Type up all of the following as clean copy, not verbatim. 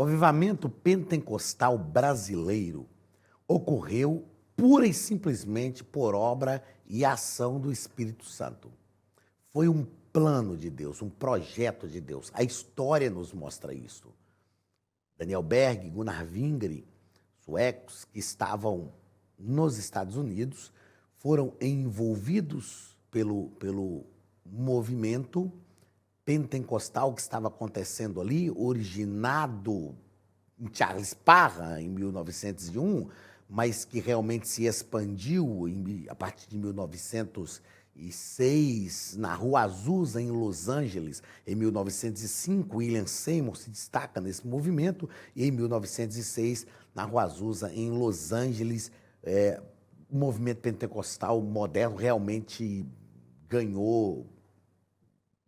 O avivamento pentecostal brasileiro ocorreu pura e simplesmente por obra e ação do Espírito Santo. Foi um plano de Deus, um projeto de Deus. A história nos mostra isso. Daniel Berg, Gunnar Wingre, suecos que estavam nos Estados Unidos, foram envolvidos pelo movimento pentecostal que estava acontecendo ali, originado em Charles Parham, em 1901, mas que realmente se expandiu a partir de 1906, na Rua Azusa, em Los Angeles. Em 1905, William Seymour se destaca nesse movimento, e em 1906, na Rua Azusa, em Los Angeles, o movimento pentecostal moderno realmente ganhou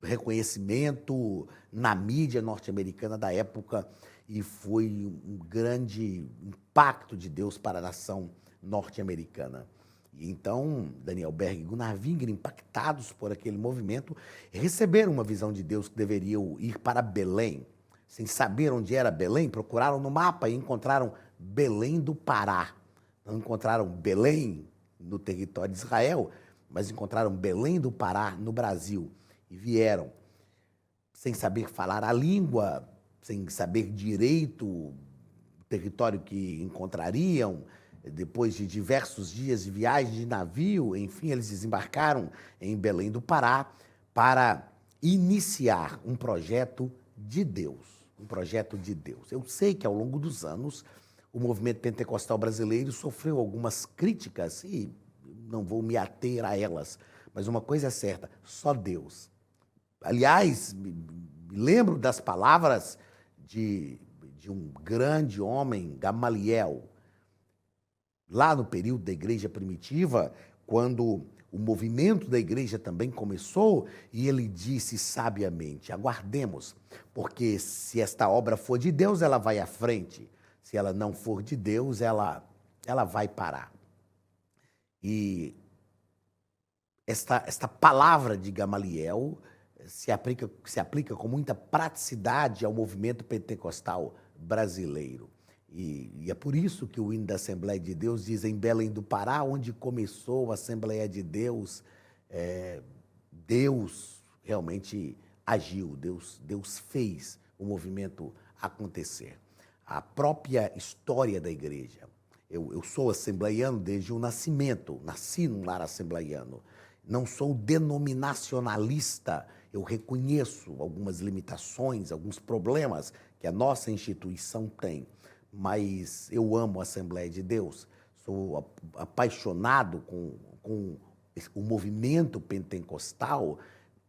reconhecimento na mídia norte-americana da época e foi um grande impacto de Deus para a nação norte-americana. E então, Daniel Berg e Gunnar Wingre, impactados por aquele movimento, receberam uma visão de Deus que deveriam ir para Belém. Sem saber onde era Belém, procuraram no mapa e encontraram Belém do Pará. Não encontraram Belém no território de Israel, mas encontraram Belém do Pará no Brasil. E vieram sem saber falar a língua, sem saber direito o território que encontrariam. Depois de diversos dias de viagem de navio, enfim, eles desembarcaram em Belém do Pará para iniciar um projeto de Deus. Um projeto de Deus. Eu sei que ao longo dos anos o movimento pentecostal brasileiro sofreu algumas críticas e não vou me ater a elas, mas uma coisa é certa, só Deus. Aliás, me lembro das palavras de um grande homem, Gamaliel, lá no período da igreja primitiva, quando o movimento da igreja também começou, e ele disse sabiamente: aguardemos, porque se esta obra for de Deus, ela vai à frente. Se ela não for de Deus, ela vai parar. E esta palavra de Gamaliel se aplica com muita praticidade ao movimento pentecostal brasileiro. E é por isso que o hino da Assembleia de Deus diz: em Belém do Pará, onde começou a Assembleia de Deus, Deus realmente agiu, Deus fez o movimento acontecer. A própria história da igreja. Eu sou assembleiano desde o nascimento, nasci num lar assembleiano. Não sou denominacionalista, eu reconheço algumas limitações, alguns problemas que a nossa instituição tem, mas eu amo a Assembleia de Deus, sou apaixonado com o movimento pentecostal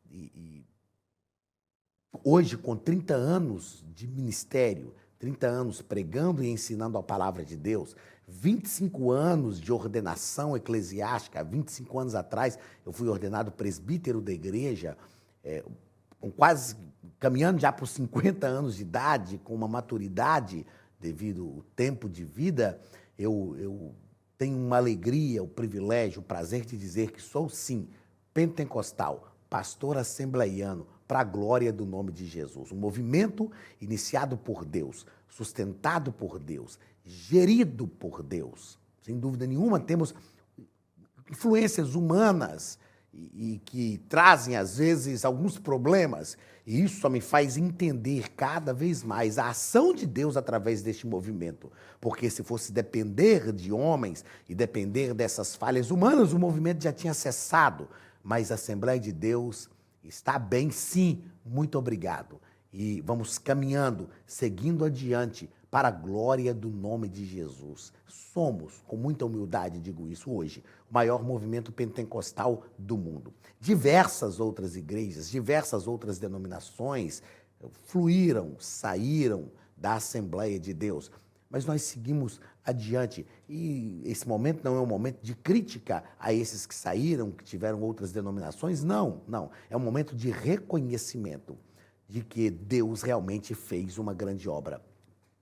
e hoje, com 30 anos de ministério, 30 anos pregando e ensinando a palavra de Deus, 25 anos de ordenação eclesiástica. 25 anos atrás eu fui ordenado presbítero da igreja, com quase caminhando já para os 50 anos de idade, com uma maturidade devido ao tempo de vida. Eu tenho uma alegria, o privilégio, o prazer de dizer que sou, sim, pentecostal, pastor assembleiano, para a glória do nome de Jesus. Um movimento iniciado por Deus, sustentado por Deus, gerido por Deus. Sem dúvida nenhuma, temos influências humanas e que trazem, às vezes, alguns problemas. E isso só me faz entender cada vez mais a ação de Deus através deste movimento. Porque se fosse depender de homens e depender dessas falhas humanas, o movimento já tinha cessado. Mas a Assembleia de Deus está bem, sim, muito obrigado. E vamos caminhando, seguindo adiante, para a glória do nome de Jesus. Somos, com muita humildade digo isso hoje, o maior movimento pentecostal do mundo. Diversas outras igrejas, diversas outras denominações fluíram, saíram da Assembleia de Deus. Mas nós seguimos adiante e esse momento não é um momento de crítica a esses que saíram, que tiveram outras denominações, não. É um momento de reconhecimento de que Deus realmente fez uma grande obra.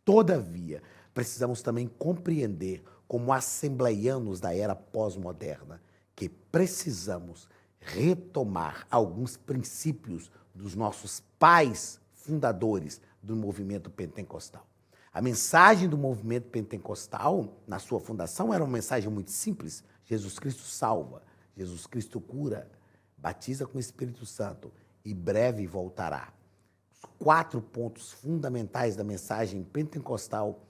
Todavia, precisamos também compreender, como assembleianos da era pós-moderna, que precisamos retomar alguns princípios dos nossos pais fundadores do movimento pentecostal. A mensagem do movimento pentecostal, na sua fundação, era uma mensagem muito simples. Jesus Cristo salva, Jesus Cristo cura, batiza com o Espírito Santo e breve voltará. Os 4 pontos fundamentais da mensagem pentecostal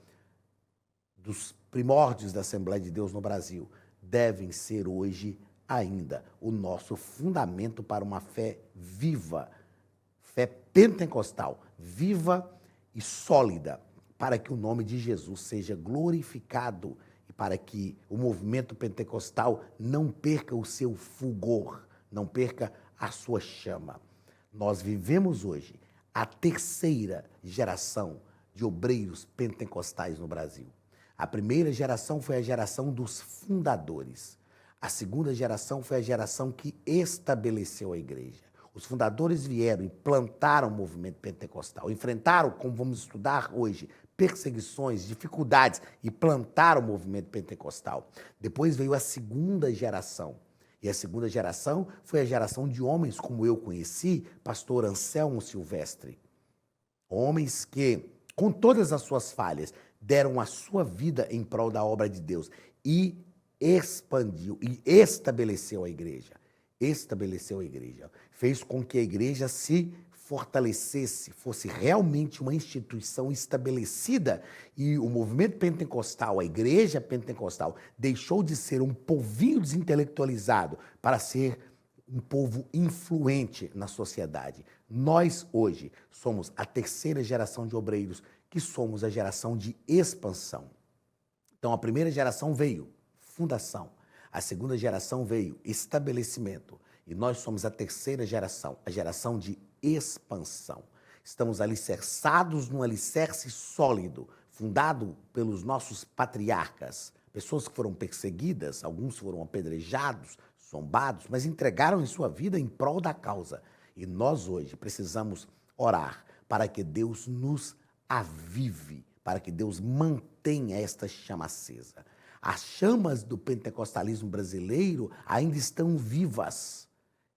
dos primórdios da Assembleia de Deus no Brasil devem ser hoje ainda o nosso fundamento para uma fé viva, fé pentecostal, viva e sólida, para que o nome de Jesus seja glorificado e para que o movimento pentecostal não perca o seu fulgor, não perca a sua chama. Nós vivemos hoje a 3ª geração de obreiros pentecostais no Brasil. A primeira geração foi a geração dos fundadores. A segunda geração foi a geração que estabeleceu a igreja. Os fundadores vieram e plantaram o movimento pentecostal, enfrentaram, como vamos estudar hoje, perseguições, dificuldades e plantaram o movimento pentecostal. Depois veio a segunda geração. E a segunda geração foi a geração de homens como eu conheci, pastor Anselmo Silvestre. Homens que, com todas as suas falhas, deram a sua vida em prol da obra de Deus e expandiu e estabeleceu a igreja. Estabeleceu a igreja. Fez com que a igreja se fortalecesse, fosse realmente uma instituição estabelecida e o movimento pentecostal, a igreja pentecostal, deixou de ser um povinho desintelectualizado para ser um povo influente na sociedade. Nós, hoje, somos a 3ª geração de obreiros, que somos a geração de expansão. Então, a primeira geração veio fundação, a segunda geração veio estabelecimento, e nós somos a 3ª geração, a geração de expansão. Estamos alicerçados num alicerce sólido, fundado pelos nossos patriarcas, pessoas que foram perseguidas, alguns foram apedrejados, zombados, mas entregaram em sua vida em prol da causa. E nós hoje precisamos orar para que Deus nos avive, para que Deus mantenha esta chama acesa. As chamas do pentecostalismo brasileiro ainda estão vivas.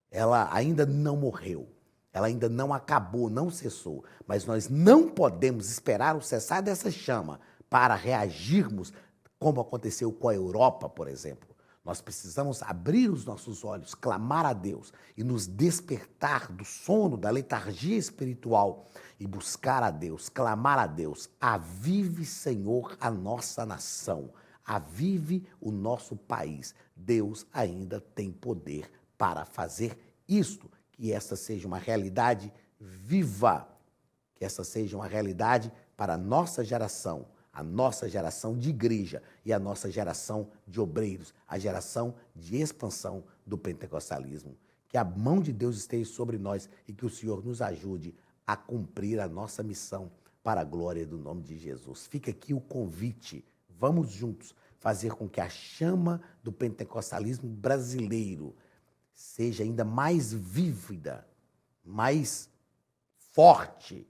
Ela ainda não morreu. Ela ainda não acabou, não cessou. Mas nós não podemos esperar o cessar dessa chama para reagirmos como aconteceu com a Europa, por exemplo. Nós precisamos abrir os nossos olhos, clamar a Deus e nos despertar do sono, da letargia espiritual e buscar a Deus, clamar a Deus. Avive, Senhor, a nossa nação. Avive o nosso país. Deus ainda tem poder para fazer isto. Que essa seja uma realidade viva. Que essa seja uma realidade para a nossa geração de igreja e a nossa geração de obreiros, a geração de expansão do pentecostalismo. Que a mão de Deus esteja sobre nós e que o Senhor nos ajude a cumprir a nossa missão para a glória do nome de Jesus. Fica aqui o convite. Vamos juntos fazer com que a chama do pentecostalismo brasileiro seja ainda mais vívida, mais forte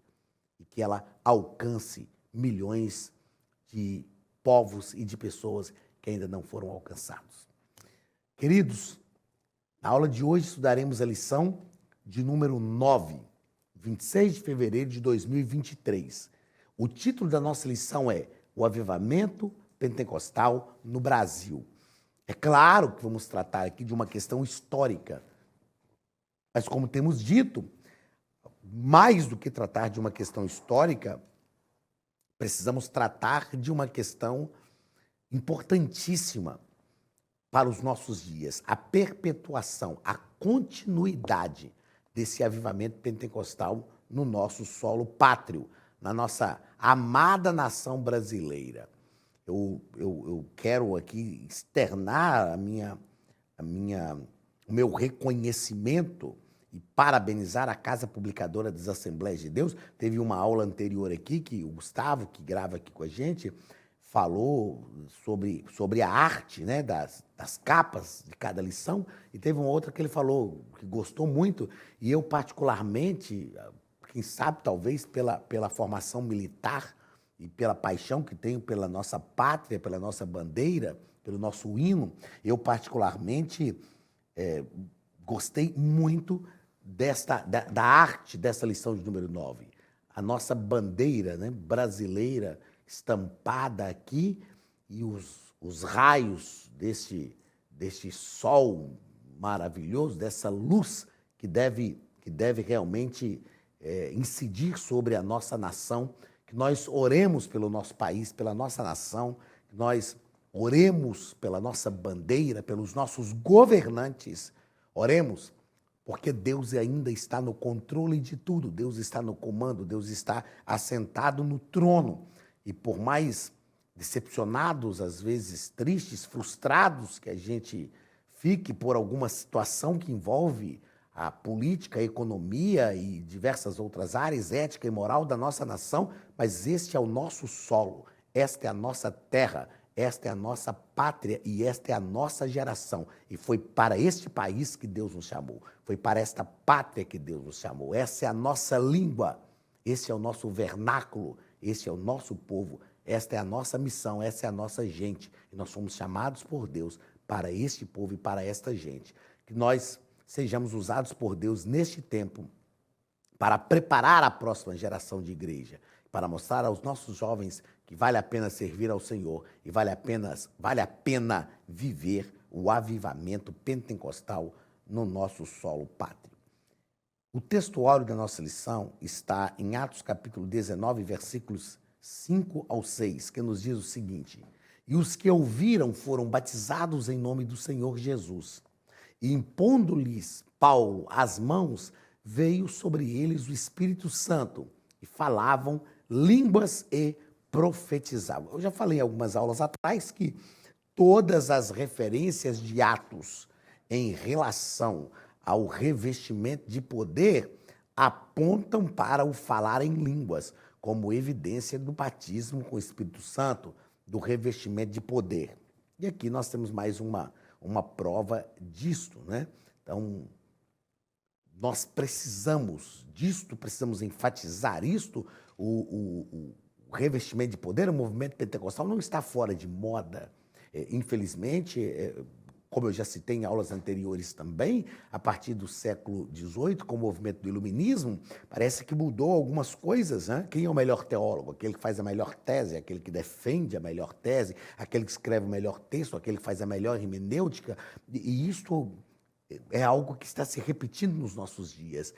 e que ela alcance milhões de povos e de pessoas que ainda não foram alcançados. Queridos, na aula de hoje estudaremos a lição de número 9, 26 de fevereiro de 2023. O título da nossa lição é O Avivamento Pentecostal no Brasil. É claro que vamos tratar aqui de uma questão histórica, mas como temos dito, mais do que tratar de uma questão histórica, precisamos tratar de uma questão importantíssima para os nossos dias, a perpetuação, a continuidade desse avivamento pentecostal no nosso solo pátrio, na nossa amada nação brasileira. Eu quero aqui externar o meu reconhecimento e parabenizar a Casa Publicadora das Assembleias de Deus. Teve uma aula anterior aqui que o Gustavo, que grava aqui com a gente, falou sobre a arte, né, das capas de cada lição, e teve uma outra que ele falou que gostou muito, e eu particularmente, quem sabe talvez pela formação militar e pela paixão que tenho pela nossa pátria, pela nossa bandeira, pelo nosso hino, eu particularmente gostei muito da arte dessa lição de número 9. A nossa bandeira, né, brasileira, estampada aqui e os raios deste sol maravilhoso, dessa luz que deve realmente incidir sobre a nossa nação, que nós oremos pelo nosso país, pela nossa nação, que nós oremos pela nossa bandeira, pelos nossos governantes, oremos porque Deus ainda está no controle de tudo, Deus está no comando, Deus está assentado no trono. E por mais decepcionados, às vezes tristes, frustrados que a gente fique por alguma situação que envolve a política, a economia e diversas outras áreas, ética e moral da nossa nação, mas este é o nosso solo, esta é a nossa terra, esta é a nossa pátria e esta é a nossa geração. E foi para este país que Deus nos chamou, foi para esta pátria que Deus nos chamou. Essa é a nossa língua, esse é o nosso vernáculo, esse é o nosso povo, esta é a nossa missão, essa é a nossa gente. E nós somos chamados por Deus para este povo e para esta gente. Que nós sejamos usados por Deus neste tempo para preparar a próxima geração de igreja, para mostrar aos nossos jovens que vale a pena servir ao Senhor e vale a pena viver o avivamento pentecostal no nosso solo pátrio. O textuário da nossa lição está em Atos capítulo 19, versículos 5 ao 6, que nos diz o seguinte: e os que ouviram foram batizados em nome do Senhor Jesus. E impondo-lhes Paulo as mãos, veio sobre eles o Espírito Santo, e falavam línguas e profetizavam. Eu já falei em algumas aulas atrás que todas as referências de Atos em relação ao revestimento de poder apontam para o falar em línguas, como evidência do batismo com o Espírito Santo, do revestimento de poder. E aqui nós temos mais uma prova disto, né? Então, nós precisamos disto, precisamos enfatizar isto. O revestimento de poder, o movimento pentecostal não está fora de moda. Infelizmente, como eu já citei em aulas anteriores também, a partir do século XVIII, com o movimento do iluminismo, parece que mudou algumas coisas, né? Quem é o melhor teólogo? Aquele que faz a melhor tese, aquele que defende a melhor tese, aquele que escreve o melhor texto, aquele que faz a melhor hermenêutica. E isto é algo que está se repetindo nos nossos dias.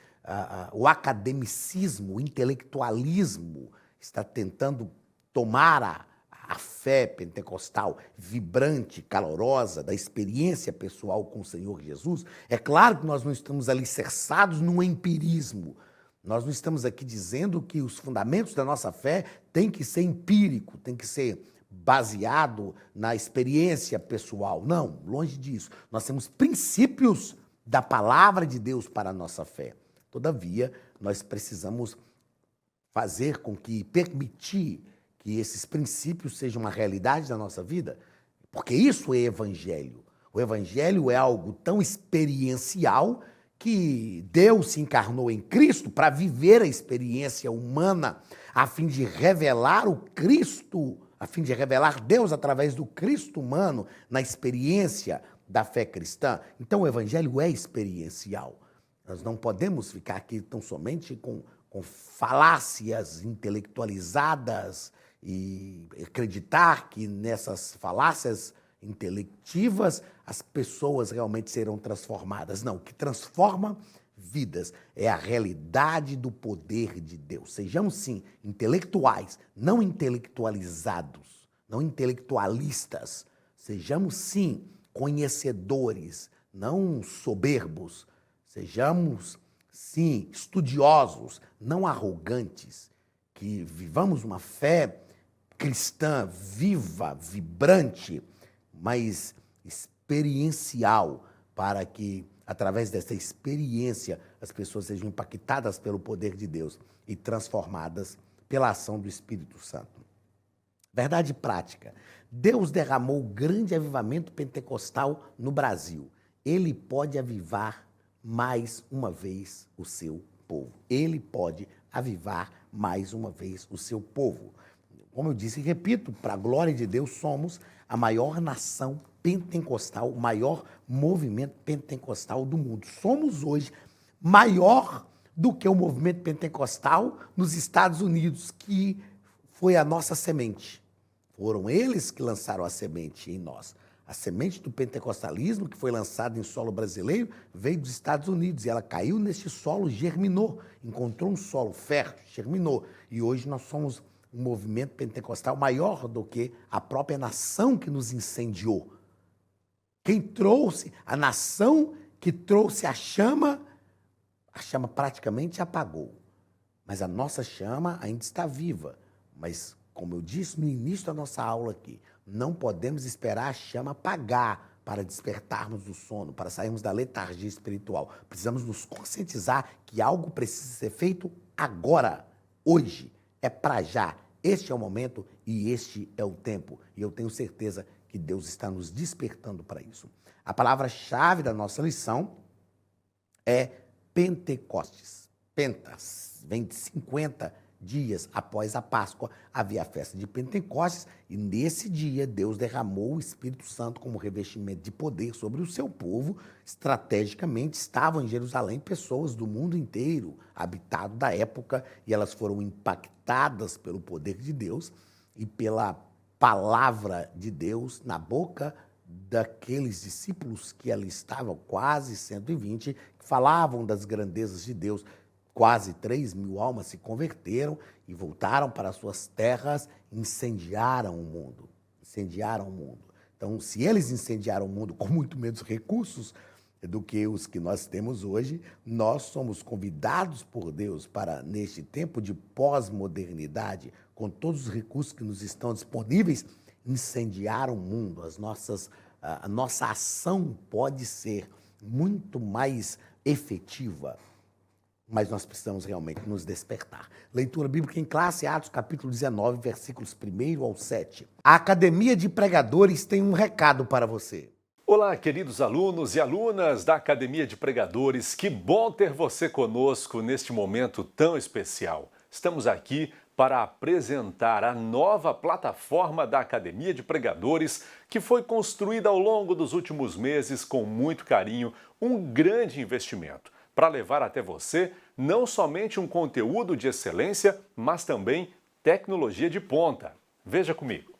O academicismo, o intelectualismo está tentando tomar a fé pentecostal vibrante, calorosa, da experiência pessoal com o Senhor Jesus. É claro que nós não estamos alicerçados no empirismo. Nós não estamos aqui dizendo que os fundamentos da nossa fé têm que ser empírico, têm que ser baseado na experiência pessoal. Não, longe disso. Nós temos princípios da palavra de Deus para a nossa fé. Todavia, nós precisamos fazer com que, permitir que esses princípios sejam uma realidade da nossa vida, porque isso é evangelho. O evangelho é algo tão experiencial que Deus se encarnou em Cristo para viver a experiência humana, a fim de revelar o Cristo, a fim de revelar Deus através do Cristo humano na experiência da fé cristã. Então o evangelho é experiencial. Nós não podemos ficar aqui tão somente com falácias intelectualizadas e acreditar que nessas falácias intelectivas as pessoas realmente serão transformadas. Não, o que transforma vidas é a realidade do poder de Deus. Sejamos, sim, intelectuais, não intelectualizados, não intelectualistas. Sejamos, sim, conhecedores, não soberbos. Sejamos, sim, estudiosos, não arrogantes. Que vivamos uma fé cristã viva, vibrante, mas experiencial, para que, através dessa experiência, as pessoas sejam impactadas pelo poder de Deus e transformadas pela ação do Espírito Santo. Verdade prática. Deus derramou grande avivamento pentecostal no Brasil. Ele pode avivar mais uma vez o seu povo. Ele pode avivar mais uma vez o seu povo. Como eu disse e repito, para a glória de Deus, somos a maior nação pentecostal, o maior movimento pentecostal do mundo. Somos hoje maior do que o movimento pentecostal nos Estados Unidos, que foi a nossa semente. Foram eles que lançaram a semente em nós. A semente do pentecostalismo, que foi lançada em solo brasileiro, veio dos Estados Unidos e ela caiu neste solo, germinou, encontrou um solo fértil, germinou. E hoje nós somos um movimento pentecostal maior do que a própria nação que nos incendiou. Quem trouxe, a nação que trouxe a chama praticamente apagou. Mas a nossa chama ainda está viva. Mas, como eu disse no início da nossa aula aqui, não podemos esperar a chama apagar para despertarmos do sono, para sairmos da letargia espiritual. Precisamos nos conscientizar que algo precisa ser feito agora, hoje. É para já. Este é o momento e este é o tempo. E eu tenho certeza que Deus está nos despertando para isso. A palavra-chave da nossa lição é Pentecostes. Pentas, vem de 50 dias após a Páscoa, havia a festa de Pentecostes, e nesse dia Deus derramou o Espírito Santo como revestimento de poder sobre o seu povo. Estrategicamente estavam em Jerusalém pessoas do mundo inteiro, habitado da época, e elas foram impactadas pelo poder de Deus e pela palavra de Deus na boca daqueles discípulos que ali estavam, quase 120, que falavam das grandezas de Deus. Quase 3.000 almas se converteram e voltaram para suas terras, incendiaram o mundo. Incendiaram o mundo. Então, se eles incendiaram o mundo com muito menos recursos do que os que nós temos hoje, nós somos convidados por Deus para, neste tempo de pós-modernidade, com todos os recursos que nos estão disponíveis, incendiar o mundo. A nossa ação pode ser muito mais efetiva, mas nós precisamos realmente nos despertar. Leitura bíblica em classe, Atos capítulo 19, versículos 1 ao 7. A Academia de Pregadores tem um recado para você. Olá, queridos alunos e alunas da Academia de Pregadores, que bom ter você conosco neste momento tão especial. Estamos aqui para apresentar a nova plataforma da Academia de Pregadores, que foi construída ao longo dos últimos meses com muito carinho, um grande investimento, para levar até você não somente um conteúdo de excelência, mas também tecnologia de ponta. Veja comigo.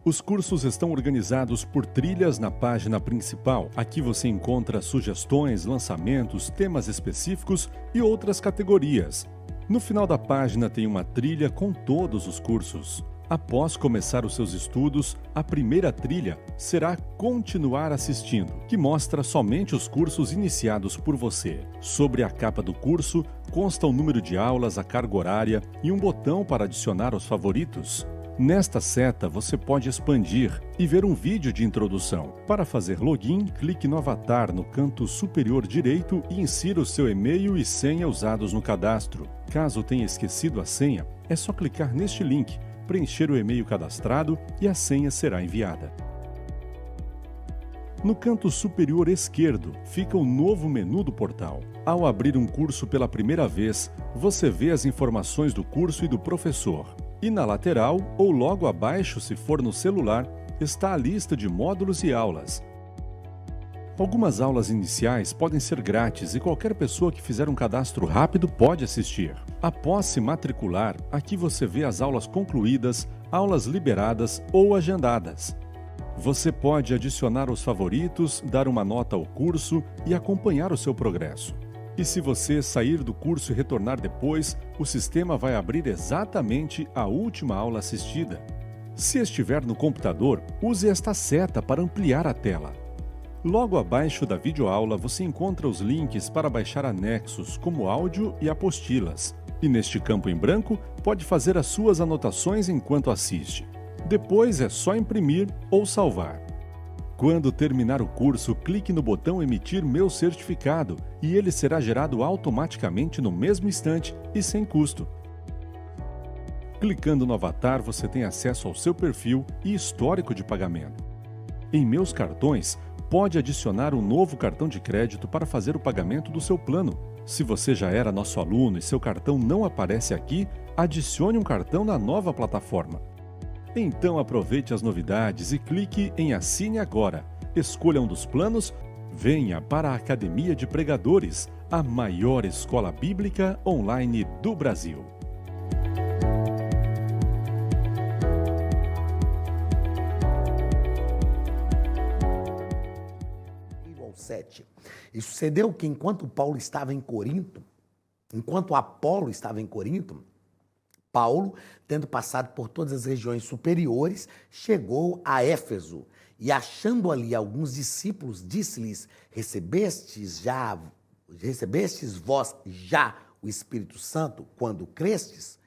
Os cursos estão organizados por trilhas na página principal. Aqui você encontra sugestões, lançamentos, temas específicos e outras categorias. No final da página tem uma trilha com todos os cursos. Após começar os seus estudos, a primeira trilha será Continuar assistindo, que mostra somente os cursos iniciados por você. Sobre a capa do curso, consta o número de aulas, a carga horária e um botão para adicionar aos favoritos. Nesta seta, você pode expandir e ver um vídeo de introdução. Para fazer login, clique no avatar no canto superior direito e insira o seu e-mail e senha usados no cadastro. Caso tenha esquecido a senha, é só clicar neste link, preencher o e-mail cadastrado e a senha será enviada. No canto superior esquerdo fica o novo menu do portal. Ao abrir um curso pela primeira vez, você vê as informações do curso e do professor. E na lateral, ou logo abaixo se for no celular, está a lista de módulos e aulas. Algumas aulas iniciais podem ser grátis e qualquer pessoa que fizer um cadastro rápido pode assistir. Após se matricular, aqui você vê as aulas concluídas, aulas liberadas ou agendadas. Você pode adicionar os favoritos, dar uma nota ao curso e acompanhar o seu progresso. E se você sair do curso e retornar depois, o sistema vai abrir exatamente a última aula assistida. Se estiver no computador, use esta seta para ampliar a tela. Logo abaixo da videoaula você encontra os links para baixar anexos, como áudio e apostilas. E neste campo em branco, pode fazer as suas anotações enquanto assiste. Depois é só imprimir ou salvar. Quando terminar o curso, clique no botão Emitir meu certificado e ele será gerado automaticamente no mesmo instante e sem custo. Clicando no avatar, você tem acesso ao seu perfil e histórico de pagamento. Em Meus Cartões, pode adicionar um novo cartão de crédito para fazer o pagamento do seu plano. Se você já era nosso aluno e seu cartão não aparece aqui, adicione um cartão na nova plataforma. Então aproveite as novidades e clique em Assine Agora. Escolha um dos planos, venha para a Academia de Pregadores, a maior escola bíblica online do Brasil. 7. E sucedeu que enquanto Paulo estava em Corinto, enquanto Apolo estava em Corinto, Paulo, tendo passado por todas as regiões superiores, chegou a Éfeso e, achando ali alguns discípulos, disse-lhes: recebestes vós já o Espírito Santo quando crestes?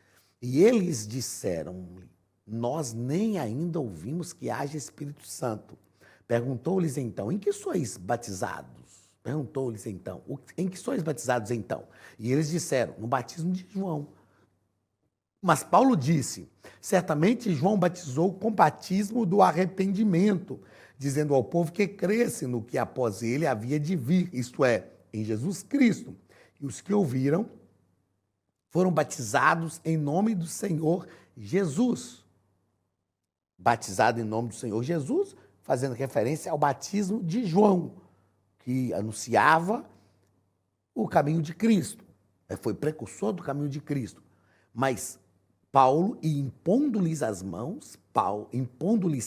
E eles disseram-lhe: nós nem ainda ouvimos que haja Espírito Santo. Perguntou-lhes então: em que sois batizados? Perguntou-lhes então: em que sois batizados então? E eles disseram: no batismo de João. Mas Paulo disse: certamente João batizou com batismo do arrependimento, dizendo ao povo que cresce no que após ele havia de vir, isto é, em Jesus Cristo. E os que ouviram foram batizados em nome do Senhor Jesus. Batizado em nome do Senhor Jesus, fazendo referência ao batismo de João, que anunciava o caminho de Cristo. Foi precursor do caminho de Cristo. Mas Paulo, e impondo-lhes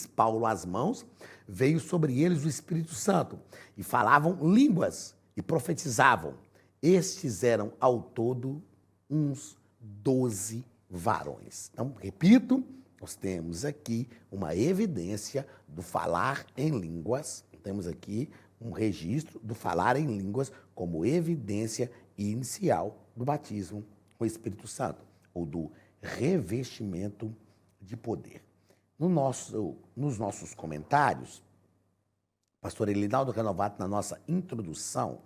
Paulo as mãos, veio sobre eles o Espírito Santo, e falavam línguas, e profetizavam. Estes eram, ao todo, uns 12 varões. Então, repito, nós temos aqui uma evidência do falar em línguas, temos aqui um registro do falar em línguas como evidência inicial do batismo com o Espírito Santo, ou do revestimento de poder. Nos nossos comentários, pastor Elinaldo Canovato, na nossa introdução,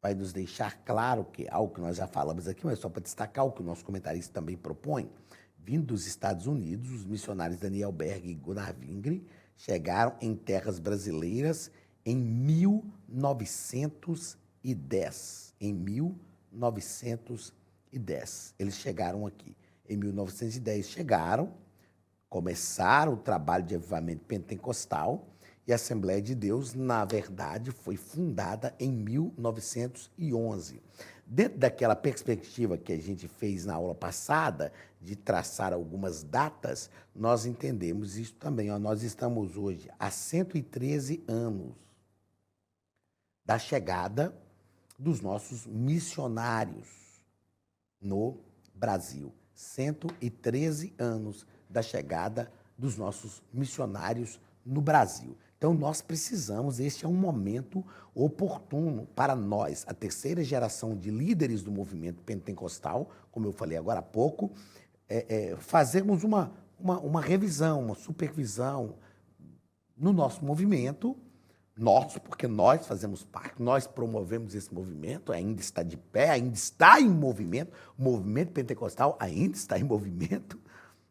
vai nos deixar claro que algo que nós já falamos aqui, mas só para destacar o que o nosso comentarista também propõe. Vindo dos Estados Unidos, os missionários Daniel Berg e Gunnar Wingre chegaram em terras brasileiras em 1910. Em 1910. Eles chegaram aqui. Em 1910 chegaram, começaram o trabalho de avivamento pentecostal, e a Assembleia de Deus, na verdade, foi fundada em 1911. Dentro daquela perspectiva que a gente fez na aula passada, de traçar algumas datas, nós entendemos isso também. Nós estamos hoje há 113 anos da chegada dos nossos missionários no Brasil. 113 anos da chegada dos nossos missionários no Brasil. Então, nós precisamos, este é um momento oportuno para nós, a terceira geração de líderes do movimento pentecostal, como eu falei agora há pouco, fazermos uma revisão, uma supervisão no nosso movimento, porque nós fazemos parte, nós promovemos esse movimento, ainda está de pé, ainda está em movimento, o movimento pentecostal ainda está em movimento.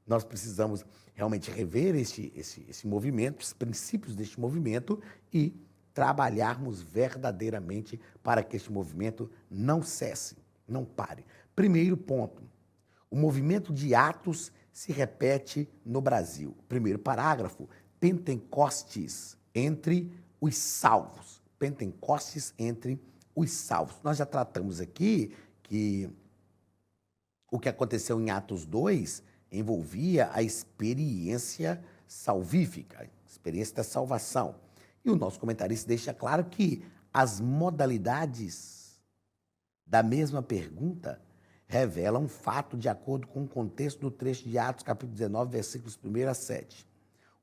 Nós precisamos realmente rever esse movimento, os princípios deste movimento e trabalharmos verdadeiramente para que este movimento não cesse, não pare. Primeiro ponto, o movimento de Atos se repete no Brasil. Primeiro parágrafo, Pentecostes entre os salvos. Pentecostes entre os salvos. Nós já tratamos aqui que o que aconteceu em Atos 2 envolvia a experiência salvífica, a experiência da salvação. E o nosso comentarista deixa claro que as modalidades da mesma pergunta revelam fato de acordo com o contexto do trecho de Atos, capítulo 19, versículos 1 a 7.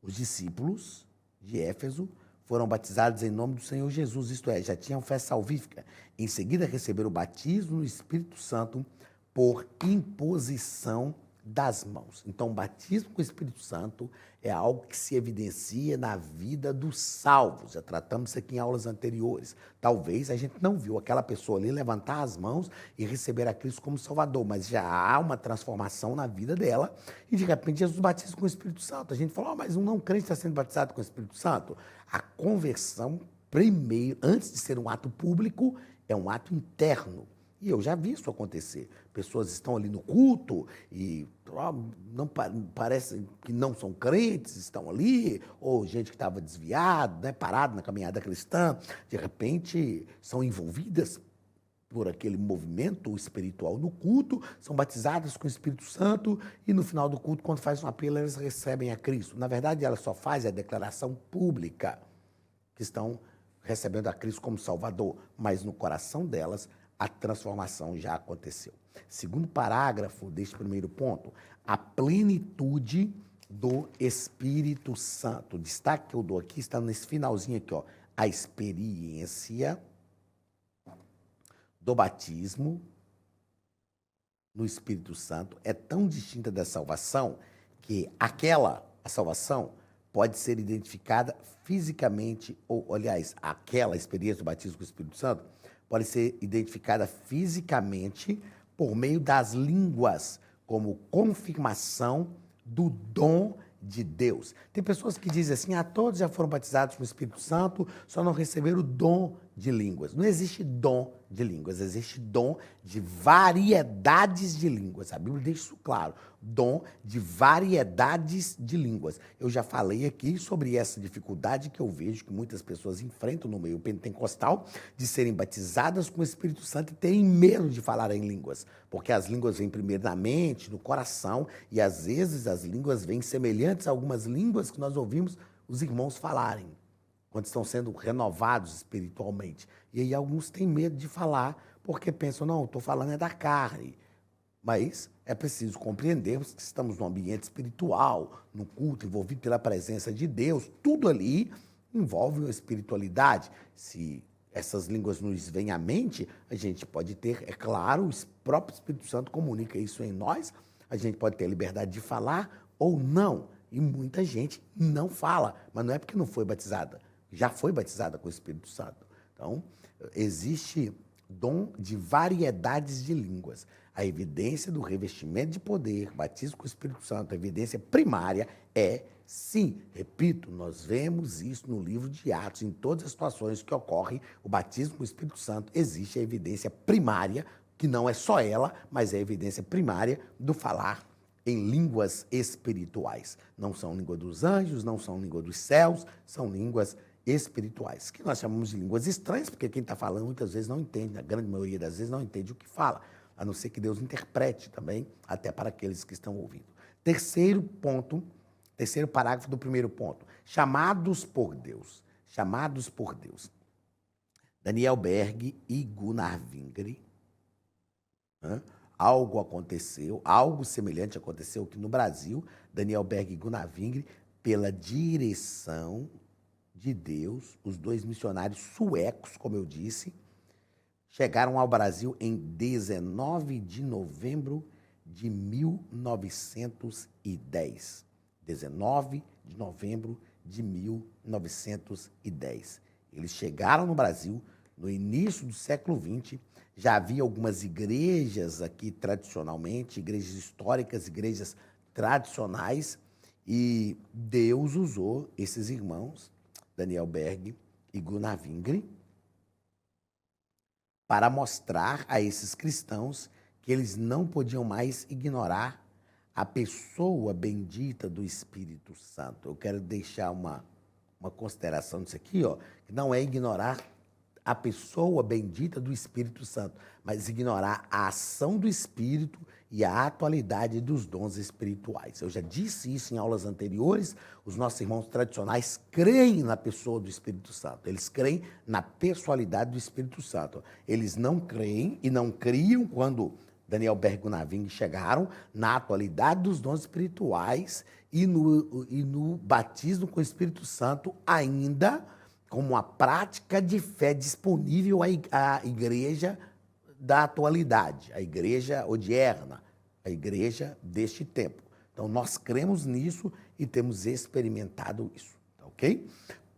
Os discípulos de Éfeso foram batizados em nome do Senhor Jesus, isto é, já tinham fé salvífica. Em seguida, receberam o batismo no Espírito Santo por imposição das mãos. Então, o batismo com o Espírito Santo é algo que se evidencia na vida dos salvos. Já tratamos isso aqui em aulas anteriores. Talvez a gente não viu aquela pessoa ali levantar as mãos e receber a Cristo como Salvador, mas já há uma transformação na vida dela e, de repente, Jesus batiza com o Espírito Santo. A gente fala, mas um não crente está sendo batizado com o Espírito Santo. A conversão, primeiro, antes de ser um ato público, é um ato interno. E eu já vi isso acontecer. Pessoas estão ali no culto e não parece que não são crentes, estão ali, ou gente que estava desviada, parada na caminhada cristã, de repente são envolvidas por aquele movimento espiritual no culto, são batizadas com o Espírito Santo e no final do culto, quando faz um apelo, elas recebem a Cristo. Na verdade, ela só faz a declaração pública que estão recebendo a Cristo como Salvador, mas no coração delas a transformação já aconteceu. Segundo parágrafo deste primeiro ponto, a plenitude do Espírito Santo. O destaque que eu dou aqui está nesse finalzinho aqui, ó. A experiência do batismo no Espírito Santo é tão distinta da salvação que a salvação, pode ser identificada fisicamente, ou, aliás, aquela experiência do batismo com o Espírito Santo pode ser identificada fisicamente por meio das línguas, como confirmação do dom de Deus. Tem pessoas que dizem assim, todos já foram batizados com o Espírito Santo, só não receberam o dom de línguas. Não existe dom de línguas, existe dom de variedades de línguas. A Bíblia deixa isso claro, dom de variedades de línguas. Eu já falei aqui sobre essa dificuldade que eu vejo que muitas pessoas enfrentam no meio pentecostal, de serem batizadas com o Espírito Santo e terem medo de falar em línguas, porque as línguas vêm primeiro na mente, no coração, e às vezes as línguas vêm semelhantes a algumas línguas que nós ouvimos os irmãos falarem, quando estão sendo renovados espiritualmente. E aí alguns têm medo de falar, porque pensam, não, estou falando é da carne. Mas é preciso compreendermos que estamos num ambiente espiritual, no culto, envolvido pela presença de Deus. Tudo ali envolve uma espiritualidade. Se essas línguas nos vêm à mente, a gente pode ter, é claro, o próprio Espírito Santo comunica isso em nós, a gente pode ter a liberdade de falar ou não. E muita gente não fala, mas não é porque não foi batizada, já foi batizada com o Espírito Santo. Então, existe dom de variedades de línguas. A evidência do revestimento de poder, batismo com o Espírito Santo, a evidência primária é, sim, repito, nós vemos isso no livro de Atos, em todas as situações que ocorrem, o batismo com o Espírito Santo, existe a evidência primária, que não é só ela, mas é a evidência primária do falar em línguas espirituais. Não são língua dos anjos, não são língua dos céus, são línguas espirituais, que nós chamamos de línguas estranhas, porque quem está falando muitas vezes não entende, na grande maioria das vezes não entende o que fala, a não ser que Deus interprete também, até para aqueles que estão ouvindo. Terceiro ponto, terceiro parágrafo do primeiro ponto, chamados por Deus. Chamados por Deus. Daniel Berg e Gunnar Wingre, algo aconteceu, algo semelhante aconteceu aqui no Brasil, Daniel Berg e Gunnar Wingre, pela direção de Deus, os dois missionários suecos, como eu disse, chegaram ao Brasil em 19 de novembro de 1910. 19 de novembro de 1910. Eles chegaram no Brasil no início do século XX. Já havia algumas igrejas aqui tradicionalmente, igrejas históricas, igrejas tradicionais, e Deus usou esses irmãos, Daniel Berg e Gunnar Wingre, para mostrar a esses cristãos que eles não podiam mais ignorar a pessoa bendita do Espírito Santo. Eu quero deixar uma consideração disso aqui, que não é ignorar a pessoa bendita do Espírito Santo, mas ignorar a ação do Espírito e a atualidade dos dons espirituais. Eu já disse isso em aulas anteriores, os nossos irmãos tradicionais creem na pessoa do Espírito Santo, eles creem na pessoalidade do Espírito Santo. Eles não creem e não criam quando Daniel Berg e Gunnar Wingre chegaram na atualidade dos dons espirituais e no batismo com o Espírito Santo ainda como uma prática de fé disponível à igreja da atualidade, a igreja odierna, a igreja deste tempo. Então, nós cremos nisso e temos experimentado isso, tá ok?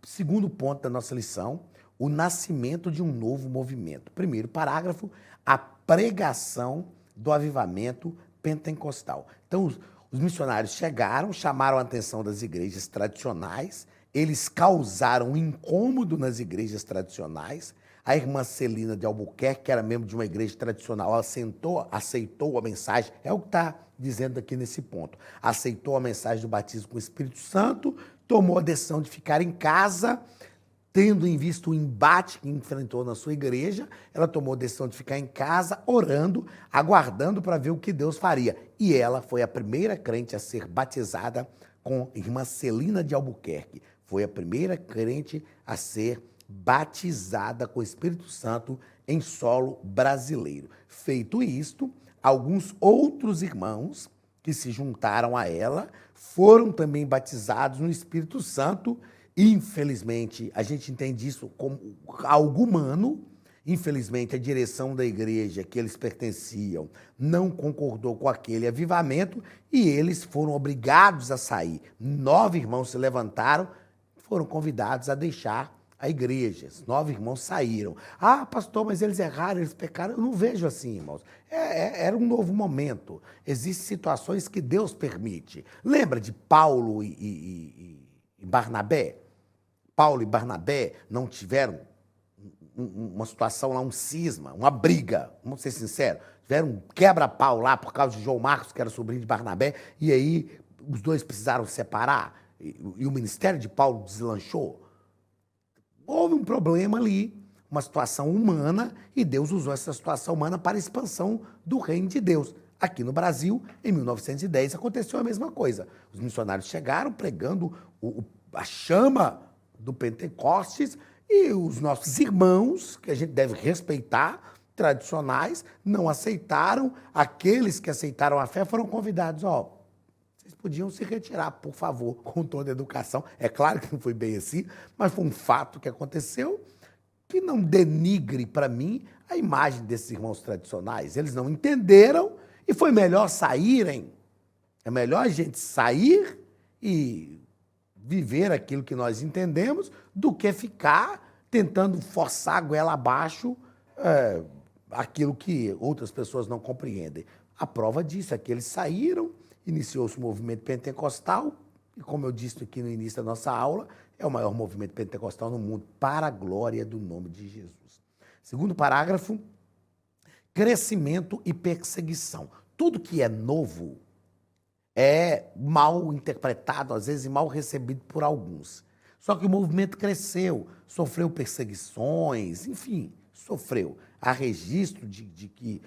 Segundo ponto da nossa lição, o nascimento de um novo movimento. Primeiro parágrafo, a pregação do avivamento pentecostal. Então, os missionários chegaram, chamaram a atenção das igrejas tradicionais, eles causaram incômodo nas igrejas tradicionais. A irmã Celina de Albuquerque, que era membro de uma igreja tradicional, aceitou a mensagem, é o que está dizendo aqui nesse ponto, aceitou a mensagem do batismo com o Espírito Santo, tomou a decisão de ficar em casa, tendo em vista o embate que enfrentou na sua igreja, ela tomou a decisão de ficar em casa, orando, aguardando para ver o que Deus faria. E ela foi a primeira crente a ser batizada com a irmã Celina de Albuquerque. Foi a primeira crente a ser batizada com o Espírito Santo em solo brasileiro. Feito isto, alguns outros irmãos que se juntaram a ela foram também batizados no Espírito Santo. Infelizmente, a gente entende isso como algo humano. Infelizmente, a direção da igreja que eles pertenciam não concordou com aquele avivamento e eles foram obrigados a sair. 9 irmãos se levantaram, foram convidados a deixar a igreja. 9 irmãos saíram. Ah, pastor, mas eles erraram, eles pecaram. Eu não vejo assim, irmãos. Era um novo momento. Existem situações que Deus permite. Lembra de Paulo e Barnabé? Paulo e Barnabé não tiveram uma situação lá, um cisma, uma briga, vamos ser sinceros, tiveram um quebra-pau lá por causa de João Marcos, que era sobrinho de Barnabé, e aí os dois precisaram se separar, e o ministério de Paulo deslanchou. Houve um problema ali, uma situação humana, e Deus usou essa situação humana para a expansão do reino de Deus. Aqui no Brasil, em 1910, aconteceu a mesma coisa. Os missionários chegaram pregando a chama do Pentecostes, e os nossos irmãos, que a gente deve respeitar, tradicionais, não aceitaram. Aqueles que aceitaram a fé foram convidados, vocês podiam se retirar, por favor, com toda a educação. É claro que não foi bem assim, mas foi um fato que aconteceu que não denigre para mim a imagem desses irmãos tradicionais. Eles não entenderam e foi melhor saírem. É melhor a gente sair e viver aquilo que nós entendemos do que ficar tentando forçar a goela abaixo aquilo que outras pessoas não compreendem. A prova disso é que eles saíram, iniciou-se o movimento pentecostal, e como eu disse aqui no início da nossa aula, é o maior movimento pentecostal no mundo, para a glória do nome de Jesus. Segundo parágrafo, crescimento e perseguição. Tudo que é novo é mal interpretado, às vezes mal recebido por alguns. Só que o movimento cresceu, sofreu perseguições, enfim, sofreu. Há registro de que,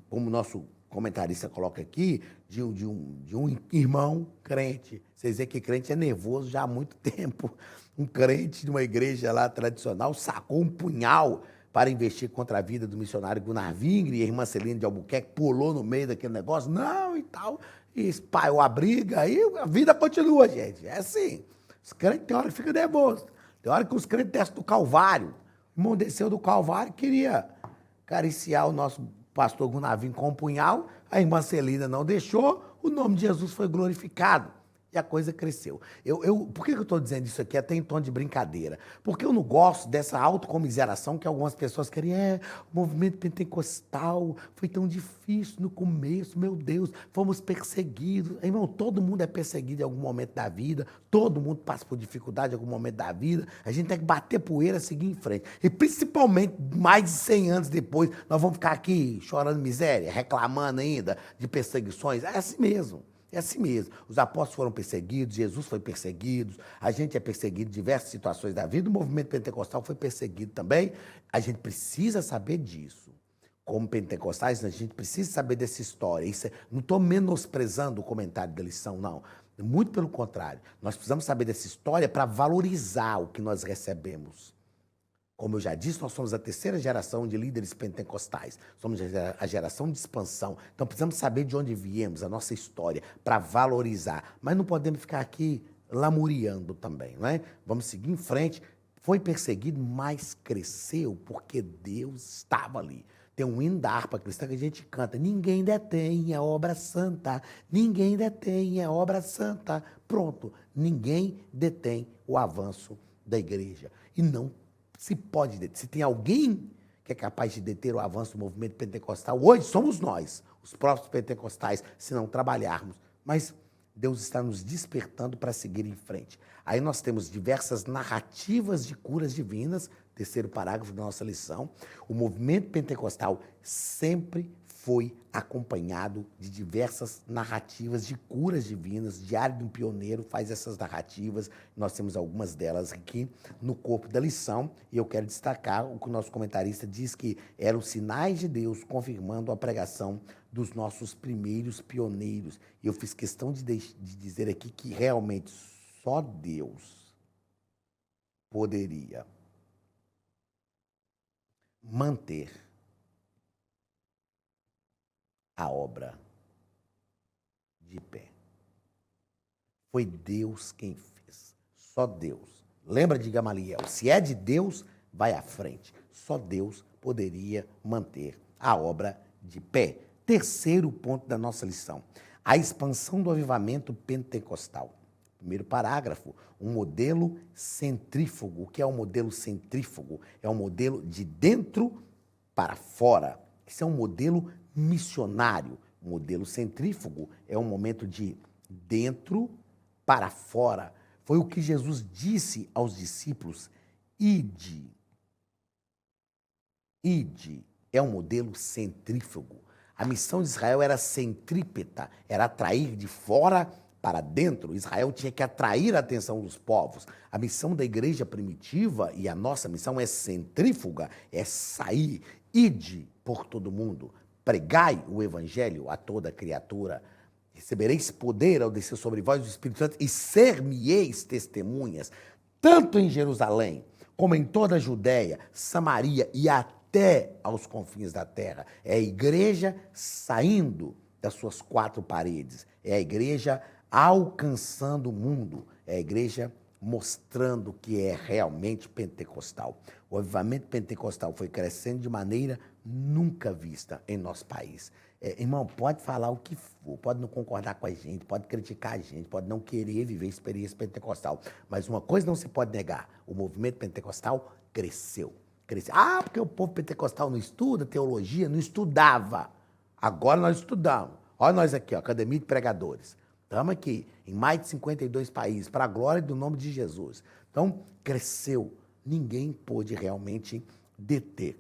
como o nosso comentarista coloca aqui, de um irmão crente. Vocês veem que crente é nervoso já há muito tempo. Um crente de uma igreja lá tradicional sacou um punhal para investir contra a vida do missionário Gunnar Wingre, e a irmã Celina de Albuquerque pulou no meio daquele negócio, não, e tal, e espalhou a briga, aí a vida continua, gente. É assim. Os crentes, tem hora que fica nervoso. Tem hora que os crentes descem do Calvário. O irmão desceu do Calvário, queria acariciar o nosso pastor Gunnar Wingre com um punhal, a irmã Celina não deixou, o nome de Jesus foi glorificado. E a coisa cresceu. Por que eu estou dizendo isso aqui até em tom de brincadeira? Porque eu não gosto dessa autocomiseração que algumas pessoas querem. O movimento pentecostal foi tão difícil no começo, meu Deus, fomos perseguidos. Irmão, todo mundo é perseguido em algum momento da vida, todo mundo passa por dificuldade em algum momento da vida. A gente tem que bater poeira e seguir em frente. E principalmente, mais de 100 anos depois, nós vamos ficar aqui chorando miséria, reclamando ainda de perseguições. É assim mesmo. É assim mesmo. Os apóstolos foram perseguidos, Jesus foi perseguido, a gente é perseguido em diversas situações da vida, o movimento pentecostal foi perseguido também. A gente precisa saber disso. Como pentecostais, a gente precisa saber dessa história. Não estou menosprezando o comentário da lição, não. Muito pelo contrário. Nós precisamos saber dessa história para valorizar o que nós recebemos. Como eu já disse, nós somos a 3ª geração de líderes pentecostais. Somos a geração de expansão. Então, precisamos saber de onde viemos, a nossa história, para valorizar. Mas não podemos ficar aqui lamuriando também, não é? Vamos seguir em frente. Foi perseguido, mas cresceu porque Deus estava ali. Tem um hino da harpa cristã que a gente canta. Ninguém detém a obra santa. Ninguém detém a obra santa. Pronto. Ninguém detém o avanço da igreja. E não se pode deter. Se tem alguém que é capaz de deter o avanço do movimento pentecostal, hoje somos nós, os próprios pentecostais, se não trabalharmos. Mas Deus está nos despertando para seguir em frente. Aí nós temos diversas narrativas de curas divinas, 3º parágrafo da nossa lição. O movimento pentecostal sempre foi acompanhado de diversas narrativas de curas divinas. Diário de um Pioneiro faz essas narrativas, nós temos algumas delas aqui no corpo da lição, e eu quero destacar o que o nosso comentarista diz que eram sinais de Deus confirmando a pregação dos nossos primeiros pioneiros. E eu fiz questão de dizer aqui que realmente só Deus poderia manter a obra de pé. Foi Deus quem fez, só Deus. Lembra de Gamaliel, se é de Deus, vai à frente. Só Deus poderia manter a obra de pé. Terceiro ponto da nossa lição, a expansão do avivamento pentecostal. Primeiro parágrafo, um modelo centrífugo. O que é um modelo centrífugo? É um modelo de dentro para fora. Esse é um modelo missionário. O modelo centrífugo é um momento de dentro para fora. Foi o que Jesus disse aos discípulos: ide. Ide é um modelo centrífugo. A missão de Israel era centrípeta, era atrair de fora para dentro. Israel tinha que atrair a atenção dos povos. A missão da igreja primitiva e a nossa missão é centrífuga, é sair, ide por todo mundo, pregai o evangelho a toda criatura. Recebereis poder ao descer sobre vós o Espírito Santo e ser-me-eis testemunhas, tanto em Jerusalém, como em toda a Judéia, Samaria e até aos confins da terra. É a igreja saindo das suas quatro paredes. É a igreja alcançando o mundo. É a igreja mostrando que é realmente pentecostal. O avivamento pentecostal foi crescendo de maneira nunca vista em nosso país. Irmão, pode falar o que for, pode não concordar com a gente, pode criticar a gente, pode não querer viver a experiência pentecostal, mas uma coisa não se pode negar, o movimento pentecostal cresceu. Ah, porque o povo pentecostal não estuda teologia? Não estudava. Agora nós estudamos. Olha nós aqui, ó, Academia de Pregadores. Estamos aqui em mais de 52 países, para a glória do nome de Jesus. Então, cresceu. Ninguém pôde realmente deter.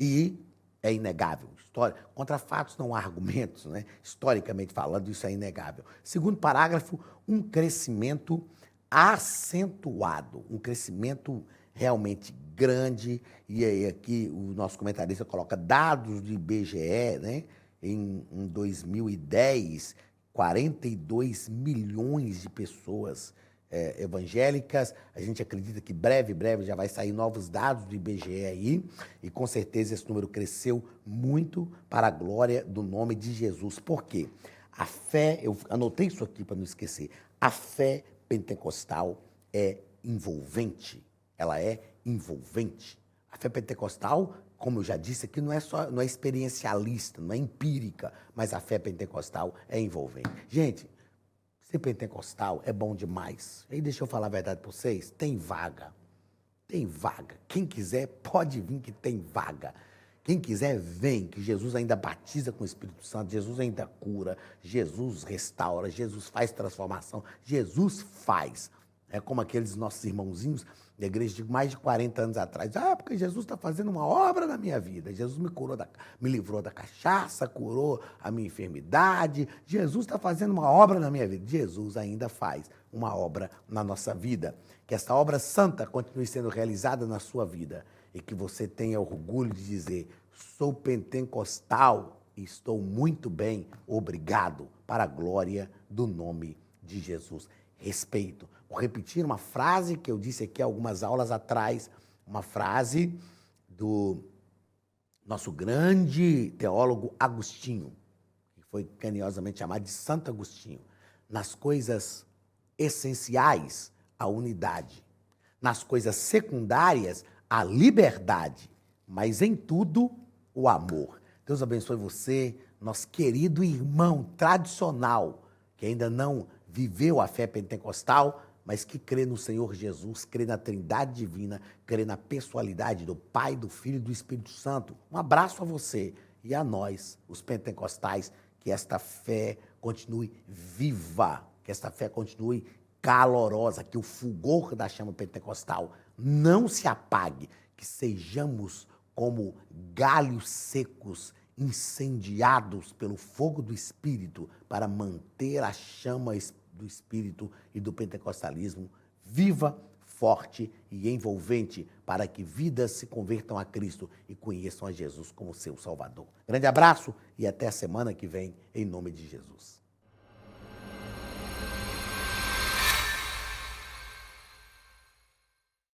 E é inegável. História, contra fatos não há argumentos, né? Historicamente falando, isso é inegável. Segundo parágrafo, um crescimento acentuado, um crescimento realmente grande. E aí aqui o nosso comentarista coloca dados do IBGE, né? Em 2010, 42 milhões de pessoas evangélicas. A gente acredita que breve já vai sair novos dados do IBGE aí, e com certeza esse número cresceu muito para a glória do nome de Jesus. Por quê? A fé, eu anotei isso aqui para não esquecer, a fé pentecostal é envolvente, ela é envolvente. A fé pentecostal, como eu já disse aqui, não é experiencialista, não é empírica, mas a fé pentecostal é envolvente. Gente, ser pentecostal é bom demais. Aí deixa eu falar a verdade para vocês, tem vaga. Tem vaga. Quem quiser pode vir que tem vaga. Quem quiser vem, que Jesus ainda batiza com o Espírito Santo, Jesus ainda cura, Jesus restaura, Jesus faz transformação, Jesus faz. É como aqueles nossos irmãozinhos da igreja de mais de 40 anos atrás. Ah, porque Jesus está fazendo uma obra na minha vida. Jesus me livrou da cachaça, curou a minha enfermidade. Jesus está fazendo uma obra na minha vida. Jesus ainda faz uma obra na nossa vida. Que essa obra santa continue sendo realizada na sua vida. E que você tenha orgulho de dizer: sou pentecostal e estou muito bem, obrigado, para a glória do nome de Jesus. Respeito. Vou repetir uma frase que eu disse aqui algumas aulas atrás, uma frase do nosso grande teólogo Agostinho, que foi carinhosamente chamado de Santo Agostinho. Nas coisas essenciais, a unidade. Nas coisas secundárias, a liberdade. Mas em tudo, o amor. Deus abençoe você, nosso querido irmão tradicional, que ainda não viveu a fé pentecostal, mas que crê no Senhor Jesus, crê na Trindade Divina, crê na pessoalidade do Pai, do Filho e do Espírito Santo. Um abraço a você e a nós, os pentecostais, que esta fé continue viva, que esta fé continue calorosa, que o fulgor da chama pentecostal não se apague, que sejamos como galhos secos, incendiados pelo fogo do Espírito, para manter a chama do Espírito e do pentecostalismo viva, forte e envolvente, para que vidas se convertam a Cristo e conheçam a Jesus como seu Salvador. Grande abraço e até a semana que vem, em nome de Jesus.